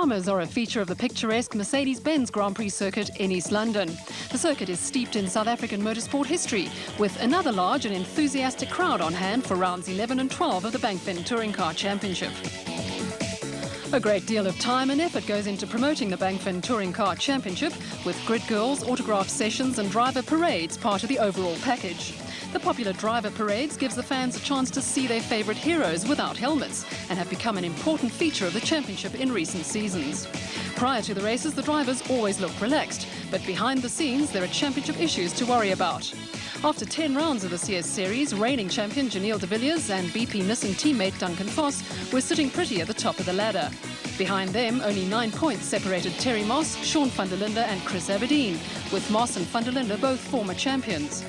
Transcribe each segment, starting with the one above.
Farmers are a feature of the picturesque Mercedes-Benz Grand Prix circuit in East London. The circuit is steeped in South African motorsport history, with another large and enthusiastic crowd on hand for rounds 11 and 12 of the Bankfin Touring Car Championship. A great deal of time and effort goes into promoting the Bankfin Touring Car Championship, with grid girls, autograph sessions and driver parades part of the overall package. The popular driver parades gives the fans a chance to see their favourite heroes without helmets and have become an important feature of the championship in recent seasons. Prior to the races, the drivers always look relaxed, but behind the scenes there are championship issues to worry about. After 10 rounds of the CS Series, reigning champion Janelle de Villiers and BP Nissan teammate Duncan Voss were sitting pretty at the top of the ladder. Behind them, only 9 points separated Terry Moss, Sean van der Linde and Chris Aberdeen, with Moss and van der Linde both former champions.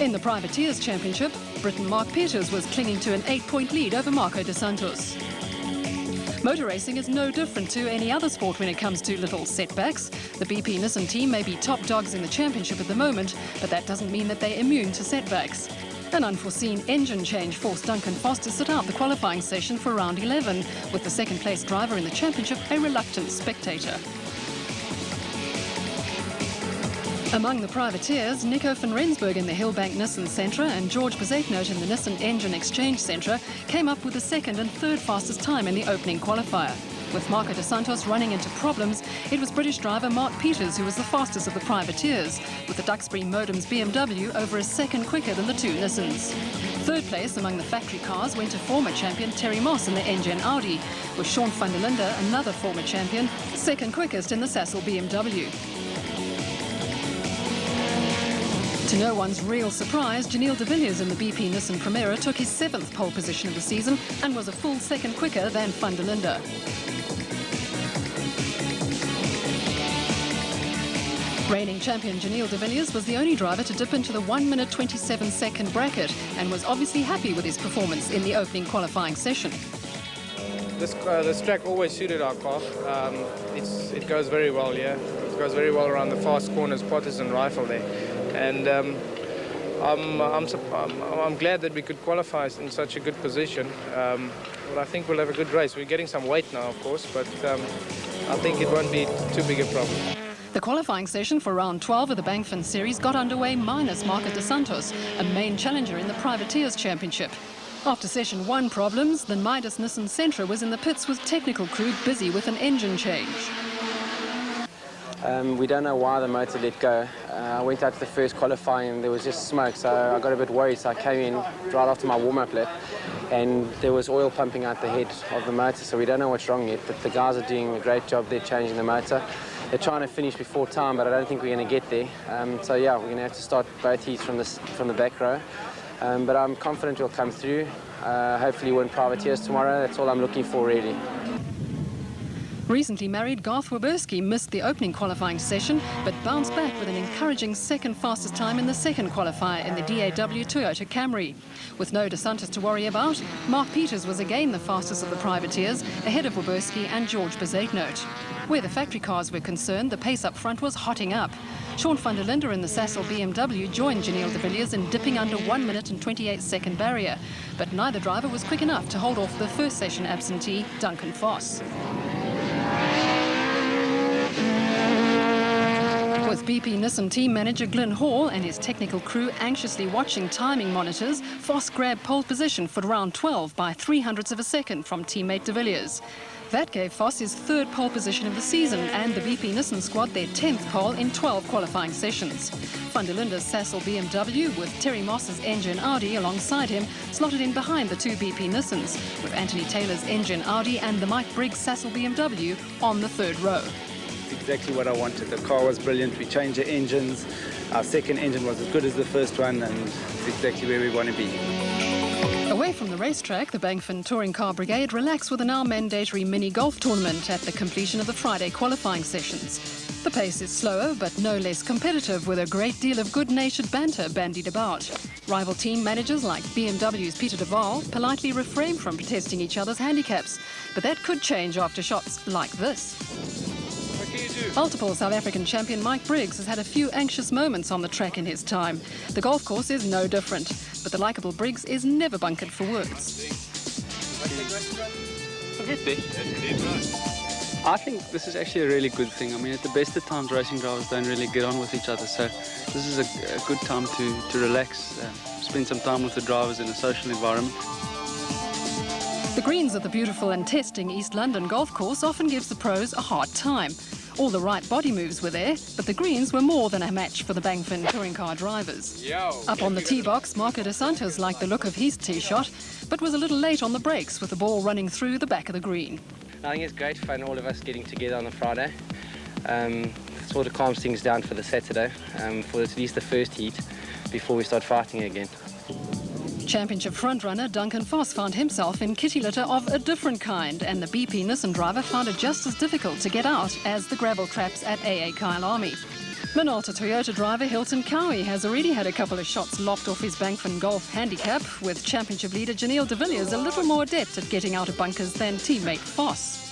In the Privateers Championship, Briton Mark Peters was clinging to an 8-point lead over Marco dos Santos. Motor racing is no different to any other sport when it comes to little setbacks. The BP Nissan team may be top dogs in the championship at the moment, but that doesn't mean that they're immune to setbacks. An unforeseen engine change forced Duncan Voss to sit out the qualifying session for round 11, with the second-place driver in the championship a reluctant spectator. Among the privateers, Nico van Rensburg in the Hillbank Nissan Sentra and George Bezetnote in the Nissan Engine Exchange Sentra came up with the second and third fastest time in the opening qualifier. With Marco dos Santos running into problems, it was British driver Mark Peters who was the fastest of the privateers, with the Duxbury Modems BMW over a second quicker than the two Nissans. Third place among the factory cars went to former champion Terry Moss in the Engine Audi, with Sean van der Linde, another former champion, second quickest in the Sassel BMW. To no one's real surprise, Janelle de Villiers in the BP Nissan Primera took his 7th pole position of the season and was a full second quicker than van der Linde. Reigning champion Janelle de Villiers was the only driver to dip into the 1-minute 27-second bracket and was obviously happy with his performance in the opening qualifying session. This track always suited our car. It goes very well, yeah. It goes very well around the fast corners, Potters and Rifle there. And I'm glad that we could qualify in such a good position. Well, I think we'll have a good race. We're getting some weight now, of course, but I think it won't be too big a problem. The qualifying session for round 12 of the Bankfin Series got underway minus Marco dos Santos, a main challenger in the Privateers Championship. After session 1 problems, the Midas Nissan Sentra was in the pits with technical crew busy with an engine change. We don't know why the motor let go. I went out to the first qualifying and there was just smoke, so I got a bit worried. So I came in right after my warm-up lap and there was oil pumping out the head of the motor, so we don't know what's wrong yet, but the guys are doing a great job there changing the motor. They're trying to finish before time, but I don't think we're going to get there. So yeah, we're going to have to start both heats from the back row. But I'm confident we'll come through. Hopefully win Privateers tomorrow. That's all I'm looking for, really. Recently married Garth Waberski missed the opening qualifying session, but bounced back with an encouraging second fastest time in the second qualifier in the DAW Toyota Camry. With no dos Santos to worry about, Mark Peters was again the fastest of the privateers, ahead of Waberski and George Bezetnote. Where the factory cars were concerned, the pace up front was hotting up. Sean van der Linde in the Sassel BMW joined Janelle de Villiers in dipping under 1-minute and 28-second barrier, but neither driver was quick enough to hold off the first session absentee, Duncan Voss. With BP Nissan team manager Glyn Hall and his technical crew anxiously watching timing monitors, Voss grabbed pole position for round 12 by 0.03 of a second from teammate de Villiers. That gave Voss his 3rd pole position of the season and the BP Nissan squad their 10th pole in 12 qualifying sessions. Van der Linde's Sassel BMW with Terry Moss's Engine Audi alongside him slotted in behind the 2 BP Nissans, with Anthony Taylor's Engine Audi and the Mike Briggs Sassel BMW on the 3rd row. Exactly what I wanted. The car was brilliant. We changed the engines. Our second engine was as good as the first one, and it's exactly where we want to be. Away from the racetrack, the Bankfin Touring Car Brigade relax with a now mandatory mini golf tournament at the completion of the Friday qualifying sessions. The pace is slower, but no less competitive, with a great deal of good-natured banter bandied about. Rival team managers like BMW's Peter de Waal politely refrain from protesting each other's handicaps, but that could change after shots like this. Multiple South African champion Mike Briggs has had a few anxious moments on the track in his time. The golf course is no different, but the likeable Briggs is never bunkered for words. I think this is actually a really good thing. I mean, at the best of times, racing drivers don't really get on with each other. So this is a good time to relax, spend some time with the drivers in a social environment. The greens of the beautiful and testing East London golf course often gives the pros a hard time. All the right body moves were there, but the greens were more than a match for the Bankfin touring car drivers. Up on the tee box, Marco dos Santos liked the look of his tee shot, but was a little late on the brakes with the ball running through the back of the green. I think it's great fun, all of us getting together on a Friday. Sort of calms things down for the Saturday, for at least the first heat, before we start fighting again. Championship frontrunner Duncan Foss found himself in kitty litter of a different kind, and the BP Nissan driver found it just as difficult to get out as the gravel traps at AA Kyalami. Minolta Toyota driver Hilton Cowie has already had a couple of shots lopped off his Bankfin Golf handicap, with championship leader Janelle de Villiers a little more adept at getting out of bunkers than teammate Foss.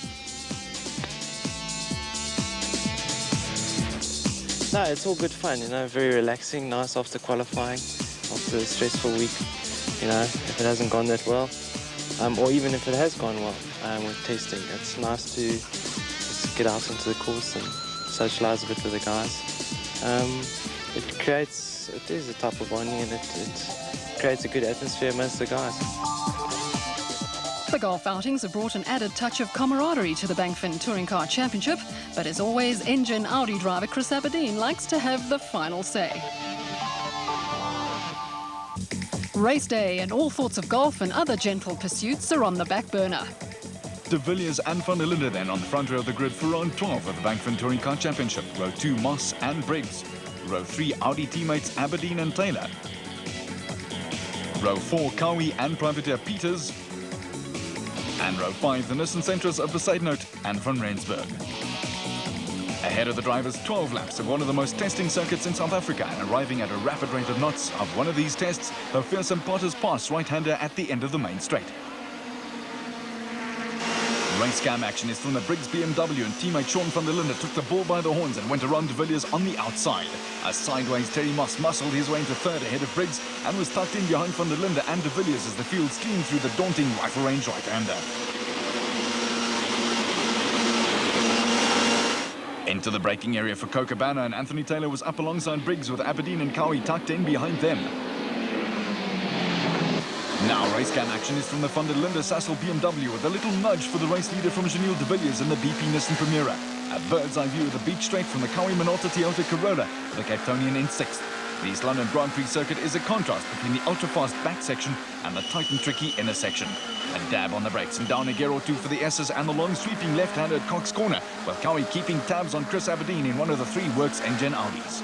No, it's all good fun, you know, very relaxing, nice after qualifying, after a stressful week. You know, if it hasn't gone that well, or even if it has gone well with testing, it's nice to just get out into the course and socialise a bit with the guys. It is a type of bonding, and it creates a good atmosphere amongst the guys. The golf outings have brought an added touch of camaraderie to the Bankfin Touring Car Championship, but as always, engine Audi driver Chris Aberdeen likes to have the final say. Race day and all sorts of golf and other gentle pursuits are on the back burner. De Villiers and Van der Linde then on the front row of the grid for round 12 of the Bankfin Touring Car Championship. Row 2, Moss and Briggs. Row 3, Audi teammates Aberdeen and Taylor. Row 4, Cowie and Privateer Peters. And row 5, the Nissan Centris of Besaidnout and Van Rensburg. Ahead of the drivers, 12 laps of one of the most testing circuits in South Africa, and arriving at a rapid rate of knots of one of these tests, the fearsome Potter's Pass right-hander at the end of the main straight. Race cam action is from the Briggs BMW, and teammate Sean van der Linde took the bull by the horns and went around de Villiers on the outside. As sideways, Terry Moss muscled his way into third ahead of Briggs and was tucked in behind van der Linde and de Villiers as the field steamed through the daunting rifle range right-hander. Into the braking area for Cochabana, and Anthony Taylor was up alongside Briggs with Aberdeen and Cowie tucked in behind them. Now race cam action is from the Van der Linde Sassel BMW with a little nudge for the race leader from Janelle de Villiers in the BP Nissan Primera. A bird's eye view of the beach straight from the Cowie Minolta Toyota Corolla, the Cape Townian in 6th. The East London Grand Prix circuit is a contrast between the ultra-fast back section and the tight and tricky inner section. A dab on the brakes and down a gear or two for the S's and the long sweeping left-hander at Cox Corner, with Cowie keeping tabs on Chris Aberdeen in one of the 3 works engine Audis.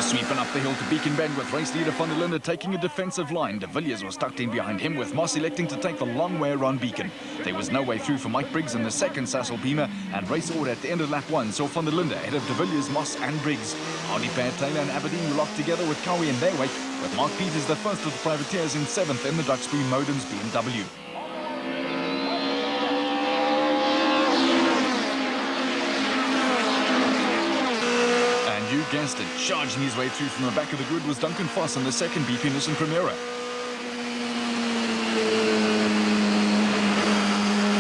Sweep and up the hill to Beacon Bend with race leader Van der Linde taking a defensive line. De Villiers was tucked in behind him, with Moss electing to take the long way around Beacon. There was no way through for Mike Briggs in the second Sassel Beamer, and race order at the end of lap 1 saw Van der Linde ahead of De Villiers, Moss and Briggs. Audi pair Taylor and Aberdeen were locked together with Cowie in their wake, with Mark Peters the first of the privateers in 7th in the Duxbury Modens BMW. You guessed it, charging his way through from the back of the grid was Duncan Foss in the second BP Nissan Primera.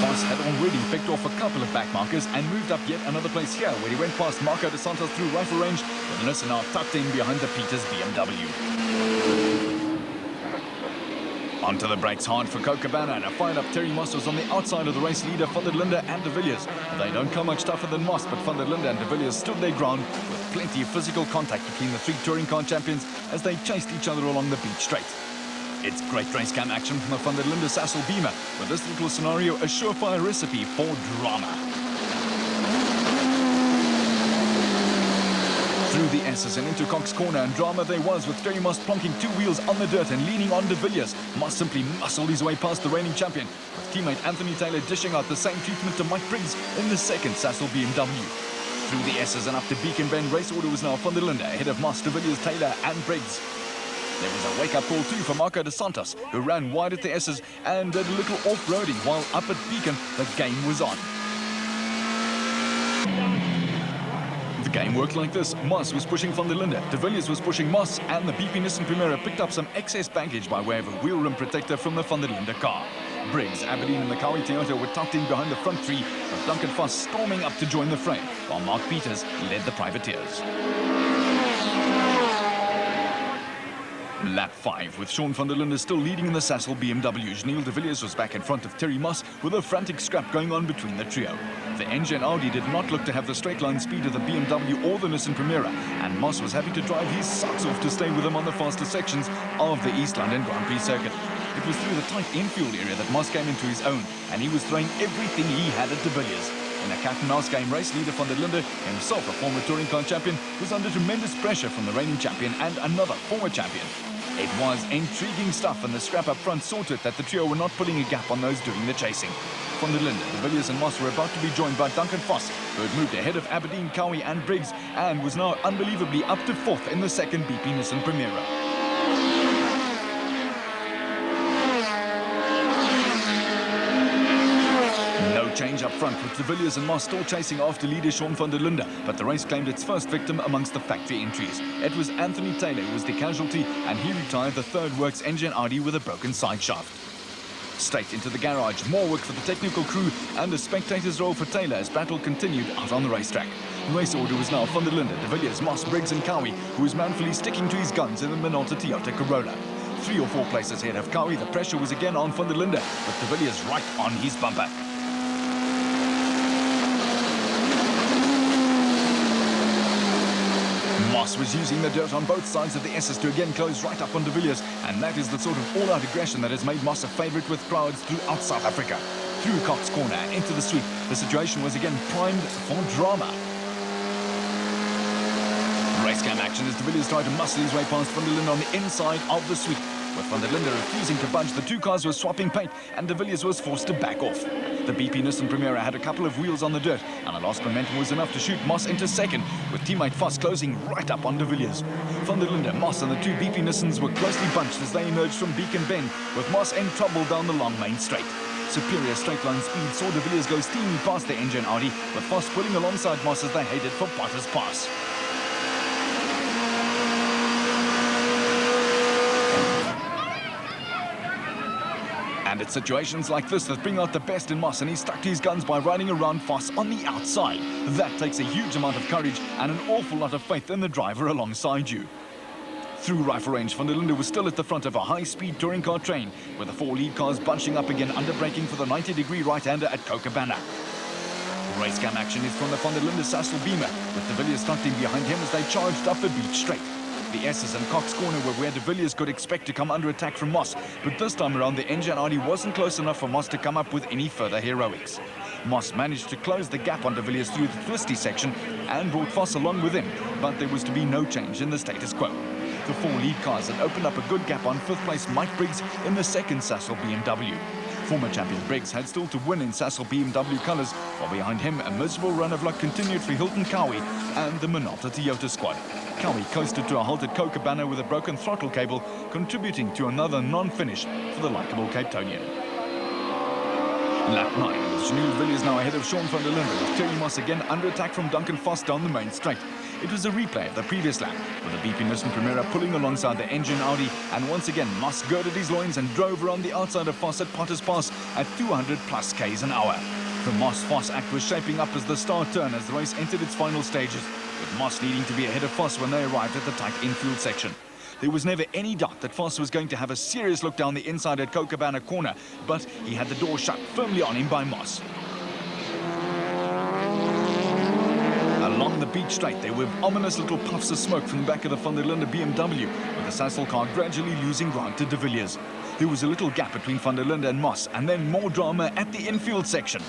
Foss had already picked off a couple of back markers and moved up yet another place here, where he went past Marco dos Santos through rifle range, with Nissan now tucked in behind the Peters BMW. Onto the brakes hard for Cochabana, and a fired-up Terry Moss was on the outside of the race leader Van der Linde and de Villiers. They don't come much tougher than Moss, but Van der Linde and de Villiers stood their ground with plenty of physical contact between the 3 touring car champions as they chased each other along the beach straight. It's great race cam action from the Van der Linde Sassel Beamer, with this little scenario a surefire recipe for drama. Through the S's and into Cox Corner, and drama there was, with Terry Moss plonking 2 wheels on the dirt and leaning on de Villiers. Moss simply muscled his way past the reigning champion, with teammate Anthony Taylor dishing out the same treatment to Mike Briggs in the second Sassel BMW. Through the S's and up to Beacon Bend, race order was now Van der Linde ahead of Moss, de Villiers, Taylor and Briggs. There was a wake-up call too for Marco dos Santos, who ran wide at the S's and did a little off-roading, while up at Beacon the game was on. The Game worked like this. Moss was pushing Van der Linde, De Villiers was pushing Moss, and the BP Nissan Primera picked up some excess baggage by way of a wheel rim protector from the Van der Linde car. Briggs, Aberdeen and the Cowie Toyota were tucked in behind the front three, with Duncan Foss storming up to join the fray, while Mark Peters led the privateers. Lap 5, with Sean van der Linde still leading in the Sassel BMW. Neil de Villiers was back in front of Terry Moss, with a frantic scrap going on between the trio. The engine Audi did not look to have the straight line speed of the BMW or the Nissan Primera, and Moss was happy to drive his socks off to stay with him on the faster sections of the East London Grand Prix circuit. It was through the tight infield area that Moss came into his own, and he was throwing everything he had at de Villiers. In a cat-and-mouse game, race leader van der Linde, himself a former touring car champion, was under tremendous pressure from the reigning champion and another former champion. It was intriguing stuff, and the scrap up front saw to it that the trio were not putting a gap on those doing the chasing. Van der Linde, de Villiers and Moss were about to be joined by Duncan Foss, who had moved ahead of Aberdeen, Cowie and Briggs, and was now unbelievably up to fourth in the second BP Nissan Primera. Change up front, with de Villiers and Moss still chasing after leader Sean van der Linde, but the race claimed its first victim amongst the factory entries. It was Anthony Taylor who was the casualty, and he retired the third works engine Audi with a broken side shaft. Straight into the garage, more work for the technical crew and a spectator's role for Taylor as battle continued out on the racetrack. Race order was now van der Linde, de Villiers, Moss, Briggs and Cowie, who was manfully sticking to his guns in the Minolta Toyota Corolla. 3 or 4 places ahead of Cowie, the pressure was again on van der Linde, with de Villiers right on his bumper. Moss was using the dirt on both sides of the S's to again close right up on de Villiers, and that is the sort of all-out aggression that has made Moss a favourite with crowds throughout South Africa. Through Cox Corner, into the sweep, the situation was again primed for drama. Race cam action as de Villiers tried to muscle his way past van der Linde on the inside of the sweep. With van der Linde refusing to budge, the two cars were swapping paint, and de Villiers was forced to back off. The BP Nissan Primera had a couple of wheels on the dirt, and the lost momentum was enough to shoot Moss into second, with teammate Foss closing right up on de Villiers. Van der Linde, Moss and the two BP Nissans were closely bunched as they emerged from Beacon Bend, with Moss in trouble down the long main straight. Superior straight-line speed saw de Villiers go steaming past the engine Audi, with Foss pulling alongside Moss as they headed for Potter's Pass. And it's situations like this that bring out the best in Moss, and he stuck to his guns by riding around Foss on the outside. That takes a huge amount of courage and an awful lot of faith in the driver alongside you. Through rifle range, van der Linde was still at the front of a high-speed touring car train, with the 4 lead cars bunching up again under braking for the 90-degree right-hander at Kocabana. Race cam action is from the van der Linde Sassel Beamer, with de Villiers tucked in behind him as they charged up the beach straight. The S's and Cox Corner were where de Villiers could expect to come under attack from Moss, but this time around the engine Audi wasn't close enough for Moss to come up with any further heroics. Moss managed to close the gap on de Villiers through the twisty section and brought Foss along with him, but there was to be no change in the status quo. The 4 lead cars had opened up a good gap on 5th place Mike Briggs in the second Sassel BMW. Former champion Briggs had still to win in Sassel BMW colours, while behind him a miserable run of luck continued for Hilton Cowie and the Minolta Toyota squad. Cowie coasted to a halt at Kocabana with a broken throttle cable, contributing to another non-finish for the likeable Cape Townian. Lap 9, with Janelle de Villiers now ahead of Sean van der Linde, with Terry Moss again under attack from Duncan Foss down the main straight. It was a replay of the previous lap, with the BP Nissan Primera pulling alongside the engine Audi, and once again Moss girded his loins and drove around the outside of Foss at Potter's Pass at 200 plus k's an hour. The Moss-Foss act was shaping up as the star turn as the race entered its final stages, with Moss needing to be ahead of Foss when they arrived at the tight infield section. There was never any doubt that Foss was going to have a serious look down the inside at Kocabana Corner, but he had the door shut firmly on him by Moss. Along the beach straight, there were ominous little puffs of smoke from the back of the van der Linde BMW, with the Sassel car gradually losing ground to de Villiers. There was a little gap between van der Linde and Moss, and then more drama at the infield section.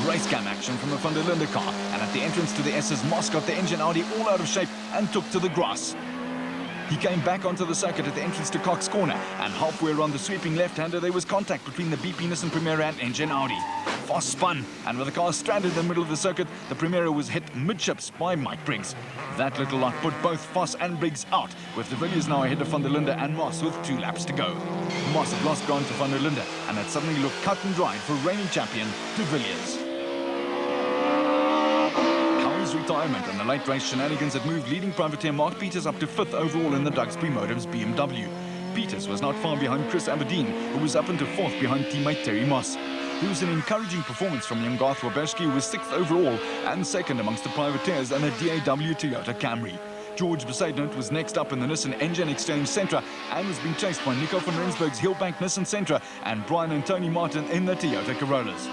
Race cam action from the van der Linde car, and at the entrance to the S's, Moss got the engine Audi all out of shape and took to the grass. He came back onto the circuit at the entrance to Cox Corner, and halfway around the sweeping left-hander there was contact between the BP Nissan Primera and engine Audi. Foss spun, and with the car stranded in the middle of the circuit, the Primera was hit midships by Mike Briggs. That little lot put both Foss and Briggs out, with de Villiers now ahead of van der Linde and Moss with 2 laps to go. Moss had lost ground to van der Linde, and had suddenly looked cut and dried for reigning champion de Villiers. retirement, and the late race shenanigans had moved leading privateer Mark Peters up to 5th overall in the Duxbury Motives BMW. Peters was not far behind Chris Aberdeen, who was up into 4th behind teammate Terry Moss. It was an encouraging performance from young Garth Waberski, who was 6th overall and 2nd amongst the privateers and a DAW Toyota Camry. George Besaidnout was next up in the Nissan Engine Exchange Sentra and was being chased by Nico van Rensburg's Hillbank Nissan Sentra and Brian and Tony Martin in the Toyota Corollas.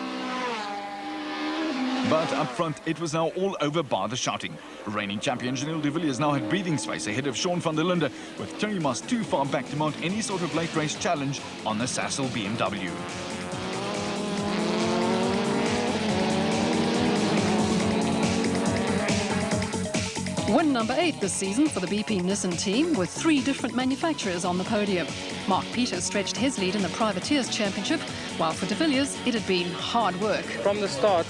But up front, it was now all over bar the shouting. Reigning champion Janelle de Villiers now had breathing space ahead of Sean van der Linde, with Terry Moss too far back to mount any sort of late race challenge on the Sassel BMW. Win number 8 this season for the BP Nissan team, with 3 different manufacturers on the podium. Mark Peters stretched his lead in the Privateers Championship, while for de Villiers it had been hard work. From the start,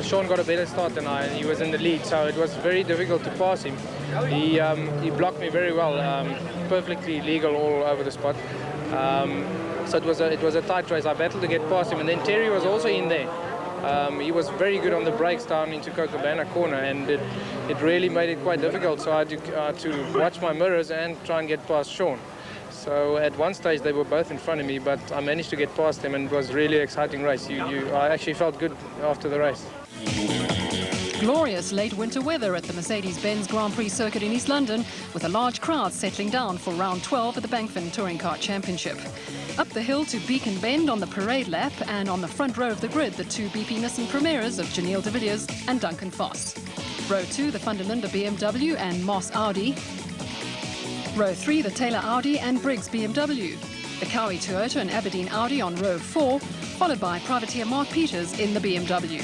Sean got a better start than I, and he was in the lead, so it was very difficult to pass him. He blocked me very well, perfectly legal all over the spot. So it was a tight race. I battled to get past him, and then Terry was also in there. He was very good on the brakes down into Cocobana corner, and it really made it quite difficult. So I had to watch my mirrors and try and get past Sean. So at one stage they were both in front of me, but I managed to get past them, and it was really an exciting race. I actually felt good after the race. Glorious late winter weather at the Mercedes-Benz Grand Prix circuit in East London, with a large crowd settling down for round 12 at the Bankfin Touring Car Championship. Up the hill to Beacon Bend on the parade lap, and on the front row of the grid, the 2 BP Nissan Primeras of Janelle de Villiers and Duncan Foss. Row 2, the van der Linde BMW and Moss Audi. Row 3, the Taylor Audi and Briggs BMW. The Cowie Toyota and Aberdeen Audi on row 4, followed by privateer Mark Peters in the BMW.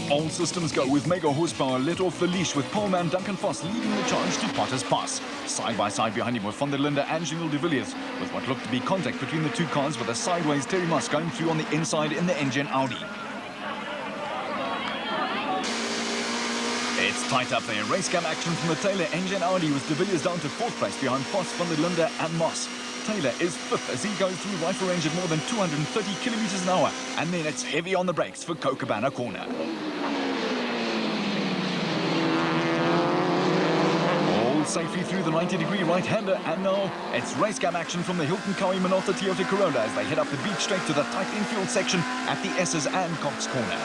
All systems go with mega horsepower let off the leash, with poleman Duncan Foss leading the charge to Potter's Pass. Side by side behind him were van der Linde and Janelle de Villiers, with what looked to be contact between the 2 cars, with a sideways Terry Moss going through on the inside in the engine Audi. It's tight up there. Race cam action from the Taylor engine Audi, with de Villiers down to 4th place behind Foss, van der Linde and Moss. Taylor is 5th as he goes through rifle range at more than 230 kilometers an hour, and then it's heavy on the brakes for Cocobana corner. Safely through the 90-degree right-hander, and now it's race cam action from the Hilton Cowie Minolta Toyota Corolla as they head up the beach straight to the tight infield section at the S's and Cox corner.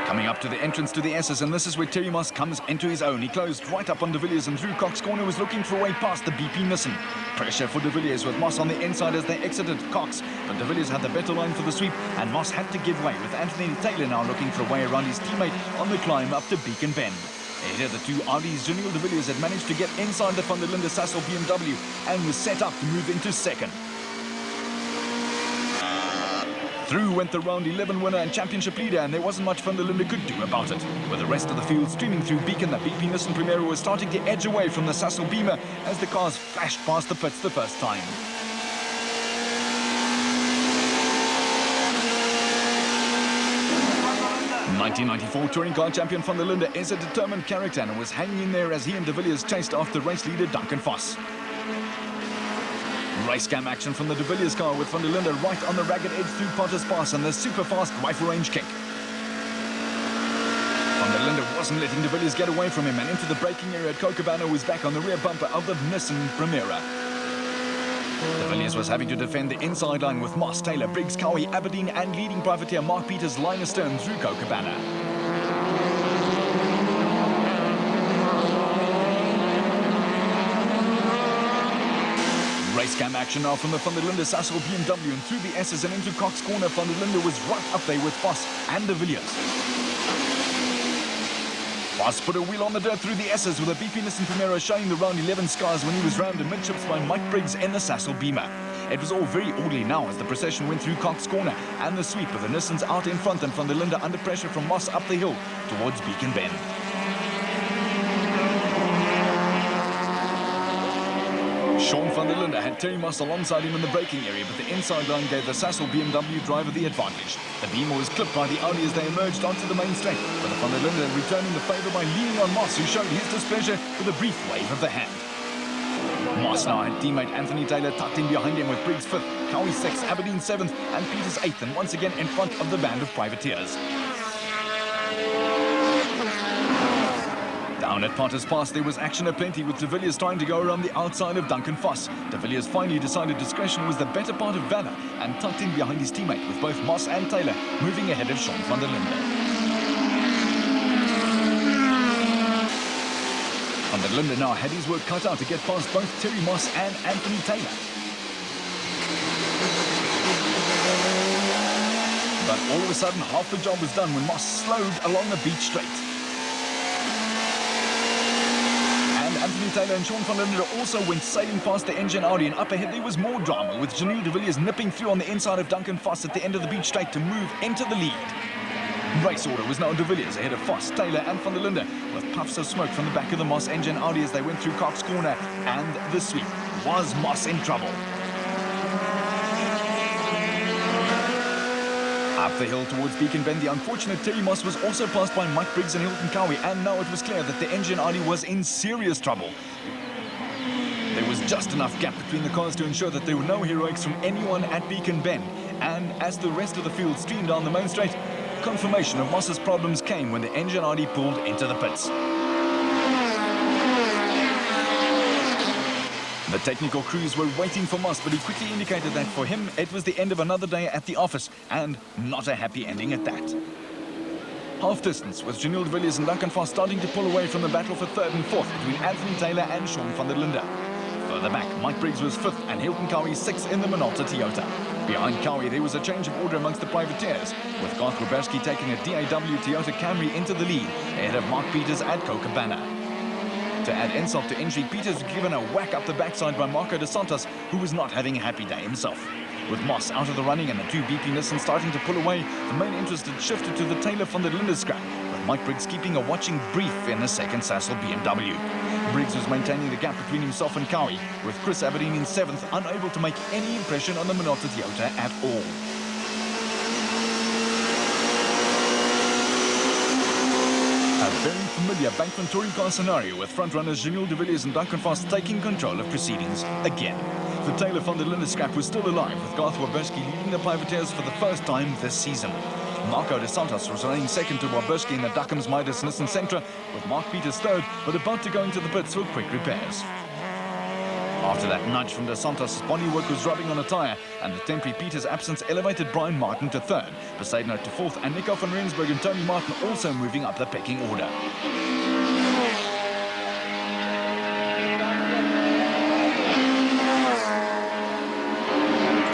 Coming up to the entrance to the S's, and this is where Terry Moss comes into his own. He closed right up on de Villiers and through Cox corner, was looking for a way past the BP Nissan. Pressure for de Villiers with Moss on the inside as they exited Cox, but de Villiers had the better line for the sweep, and Moss had to give way, with Anthony Taylor now looking for a way around his teammate on the climb up to Beacon Bend. Ahead of the 2 Audis, Janelle de Villiers had managed to get inside the van der Linde Sassel BMW and was set up to move into 2nd. Through went the round 11 winner and championship leader, and there wasn't much van der Linde could do about it. With the rest of the field streaming through Beacon, the BP Nissan Primera was starting to edge away from the Sassel Beamer as the cars flashed past the pits the first time. '94 Touring Car champion van der Linde is a determined character and was hanging in there as he and de Villiers chased after race leader Duncan Foss. Race cam action from the de Villiers car, with van der Linde right on the ragged edge through Potter's Pass and the super fast rifle range kick. Van der Linde wasn't letting de Villiers get away from him, and into the braking area at Cocobana was back on the rear bumper of the Nissan Primera. De Villiers was having to defend the inside line with Moss, Taylor, Briggs, Cowie, Aberdeen and leading privateer Mark Peters line astern through Cocobana. Race cam action now from the van der Linde Sassel BMW, and through the S's and into Cox corner, van der Linde was right up there with Foss and de Villiers. Foss put a wheel on the dirt through the S's, with a BP Nissan Primera showing the round 11 scars when he was round amidships by Mike Briggs in the Sassel Beamer. It was all very orderly now as the procession went through Cox corner and the sweep, with the Nissans out in front and van der Linde under pressure from Moss up the hill towards Beacon Bend. Sean van der Linde had Terry Moss alongside him in the braking area, but the inside line gave the Sassel BMW driver the advantage. The Beamer was clipped by the Audi as they emerged onto the main straight, with van der Linde returning the favour by leaning on Moss, who showed his displeasure with a brief wave of the hand. Moss now had teammate Anthony Taylor tucked in behind him, with Briggs 5th Cowie 6th, Aberdeen 7th, and Peters 8th, and once again in front of the band of privateers. Down at Potter's Pass, there was action aplenty, with de Villiers trying to go around the outside of Duncan Foss. De Villiers finally decided discretion was the better part of valour and tucked in behind his teammate, with both Moss and Taylor moving ahead of Sean van der Linde. Van der Linde now had his work cut out to get past both Terry Moss and Anthony Taylor. But all of a sudden, half the job was done when Moss slowed along the beach straight. Anthony Taylor and Sean van der Linde also went sailing past the engine Audi, and up ahead there was more drama, with Janelle de Villiers nipping through on the inside of Duncan Foss at the end of the beach straight to move into the lead. Race order was now de Villiers ahead of Foss, Taylor and van der Linde, with puffs of smoke from the back of the Moss engine Audi as they went through Cox Corner, and the sweep. Was Moss in trouble? Up the hill towards Beacon Bend, the unfortunate Terry Moss was also passed by Mike Briggs and Hilton Cowie, and now it was clear that the engine Audi was in serious trouble. There was just enough gap between the cars to ensure that there were no heroics from anyone at Beacon Bend, and as the rest of the field streamed down the main straight, confirmation of Moss's problems came when the engine Audi pulled into the pits. The technical crews were waiting for Moss, but he quickly indicated that for him it was the end of another day at the office, and not a happy ending at that. Half distance, with Janelle de Villiers and Duncan Foss starting to pull away from the battle for third and fourth between Anthony Taylor and Sean van der Linde. Further back, Mike Briggs was fifth and Hilton Cowie sixth in the Minolta Toyota. Behind Cowie, there was a change of order amongst the privateers, with Garth Roberski taking a DAW Toyota Camry into the lead, ahead of Mark Peters at Cochabana. To add insult to injury, Peters was given a whack up the backside by Marco de Santos, who was not having a happy day himself. With Moss out of the running and the two BP Nissans starting to pull away, the main interest had shifted to the Taylor van der Linde scrap, with Mike Briggs keeping a watching brief in the second Sassel BMW. Briggs was maintaining the gap between himself and Cowie, with Chris Aberdeen in seventh, unable to make any impression on the Minolta Toyota at all. A very familiar Bankfin touring car scenario, with frontrunners Janelle de Villiers and Duncan Foss taking control of proceedings again. The Taylor van der Linde scrap was still alive, with Garth Waberski leading the privateers for the first time this season. Marco de Santos was running second to Waberski in the Duckham's Midas Nissan Sentra, with Mark Peters third, but about to go into the pits for quick repairs. After that nudge from de Santos, bodywork was rubbing on a tyre, and the temporary Peters absence elevated Brian Martin to third, Besaidnout to fourth, and Nico van Rensburg and Tony Martin also moving up the pecking order.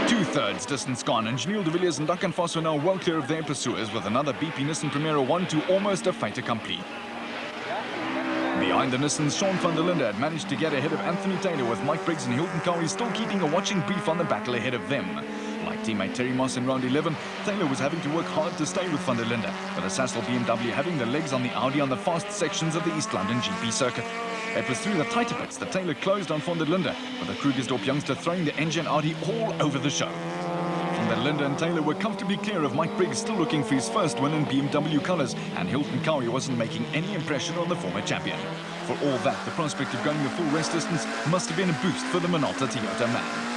Two-thirds distance gone, and Janelle de Villiers and Duncan Foss were now well clear of their pursuers, with another BP Nissan Primera 1-2 almost a fait accompli. Behind the Nissans, Sean van der Linde had managed to get ahead of Anthony Taylor, with Mike Briggs and Hilton Cowie still keeping a watching brief on the battle ahead of them. Like teammate Terry Moss in round 11, Taylor was having to work hard to stay with van der Linde, with a Sassel BMW having the legs on the Audi on the fast sections of the East London GP circuit. It was through the tighter pits that Taylor closed on van der Linde, with the Krugersdorp youngster throwing the engine Audi all over the show. Van der Linde and Taylor were comfortably clear of Mike Briggs, still looking for his first win in BMW colours, and Hilton Cowie wasn't making any impression on the former champion. For all that, the prospect of going the full race distance must have been a boost for the Minolta Toyota man.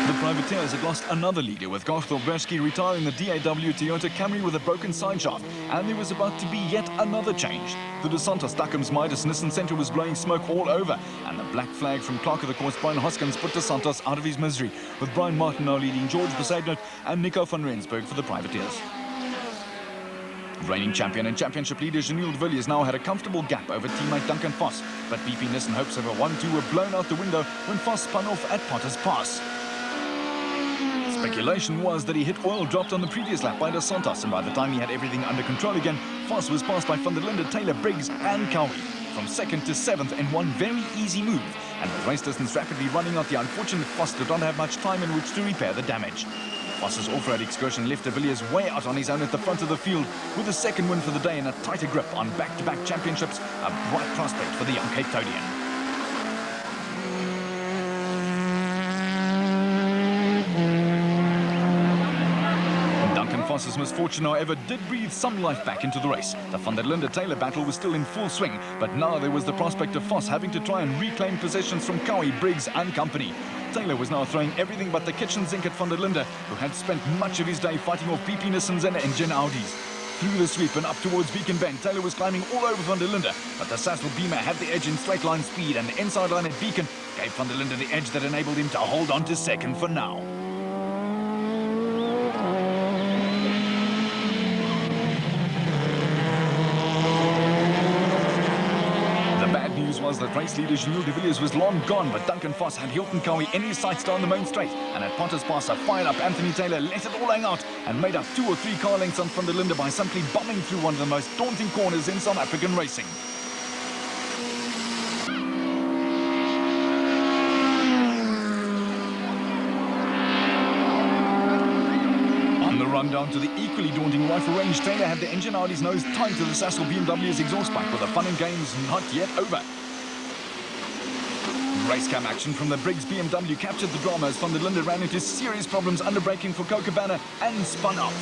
The privateers had lost another leader, with Garth Roberski retiring the DAW Toyota Camry with a broken side shaft, and there was about to be yet another change. The de Santos Duckham's Midas Nissan Sentra was blowing smoke all over, and the black flag from Clerk of the Course Brian Hoskins put de Santos out of his misery, with Brian Martin now leading George Besaidnout and Nico van Rensburg for the privateers. Reigning champion and championship leader Janelle de Villiers now had a comfortable gap over teammate Duncan Foss, but BP Nissan hopes of a 1-2 were blown out the window when Foss spun off at Potter's Pass. Speculation was that he hit oil dropped on the previous lap by de Santos, and by the time he had everything under control again, Foss was passed by van der Linde, Taylor, Briggs and Cowie, from second to seventh in one very easy move, and with race distance rapidly running out, the unfortunate Foss did not have much time in which to repair the damage. Foss's off-road excursion left de Villiers way out on his own at the front of the field, with a second win for the day and a tighter grip on back-to-back championships, a bright prospect for the young Cape Townsian. Voss's misfortune, however, did breathe some life back into the race. The van der Linde-Taylor battle was still in full swing, but now there was the prospect of Voss having to try and reclaim possessions from Cowie, Briggs and company. Taylor was now throwing everything but the kitchen sink at van der Linde, who had spent much of his day fighting off BP Nissans and engine Audis. Through the sweep and up towards Beacon Bend, Taylor was climbing all over van der Linde, but the Sassel Beamer had the edge in straight line speed, and the inside line at Beacon gave van der Linde the edge that enabled him to hold on to second for now. Was that race leader Gilles de Villiers was long gone, but Duncan Voss had Hilton Cowie in his sights down the main straight, and at Potter's Pass a fired-up Anthony Taylor let it all hang out and made up 2 or 3 car lengths on van der Linde by simply bombing through one of the most daunting corners in South African racing. Down to the equally daunting rifle range, Taylor had the engine Audi's nose tied to the Sassel BMW's exhaust pipe, with the fun and games not yet over. Race cam action from the Briggs BMW captured the drama as van der Linde ran into serious problems under braking for Kookaburra and spun out.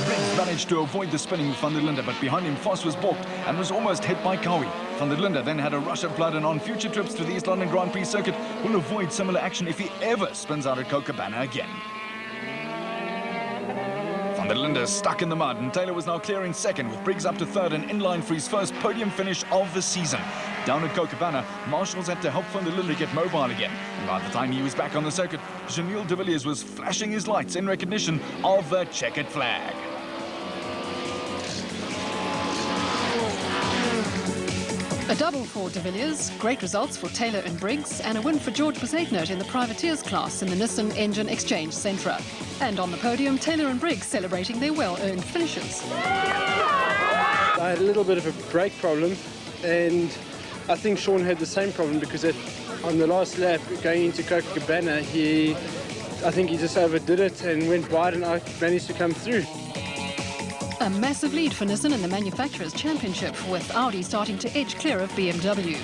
Briggs managed to avoid the spinning with van der Linde, but behind him Voss was balked and was almost hit by Cowie. Van der Linde then had a rush of blood, and on future trips to the East London Grand Prix circuit will avoid similar action if he ever spins out at Kookaburra again. Van der Linde stuck in the mud, and Taylor was now clear in second, with Briggs up to third and in line for his first podium finish of the season. Down at Kookaburra, marshals had to help van der Linde get mobile again, and by the time he was back on the circuit, Gilles de Villiers was flashing his lights in recognition of the checkered flag. A double for de Villiers, great results for Taylor and Briggs, and a win for George Bezuidenhout in the privateers class in the Nissan Engine Exchange Centra. And on the podium, Taylor and Briggs celebrating their well-earned finishes. I had a little bit of a brake problem, and I think Sean had the same problem because on the last lap going into Kookaburra, I think he just overdid it and went wide, and I managed to come through. A massive lead for Nissan in the Manufacturers' Championship, with Audi starting to edge clear of BMW.